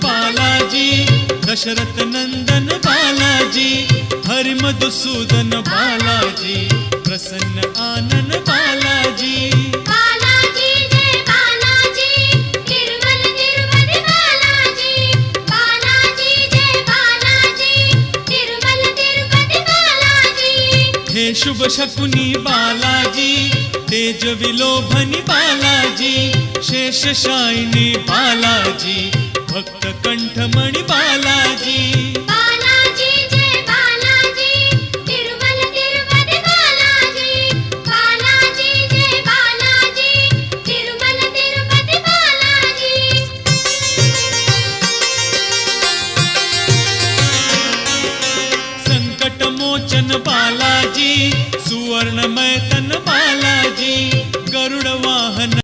बालाजी, दशरथ नंदन बालाजी, हरि मधुसूदन बालाजी, प्रसन्न आनन बालाजी। बालाजी जय बालाजी, तिरुमल तिरुपति बालाजी, बालाजी जय बालाजी, तिरुमल तिरुपति बालाजी। हे शुभ शकुनी बालाजी, तेज विलोभनी बालाजी, शेष शायिनी बालाजी, भक्त कंठमणि बालाजी।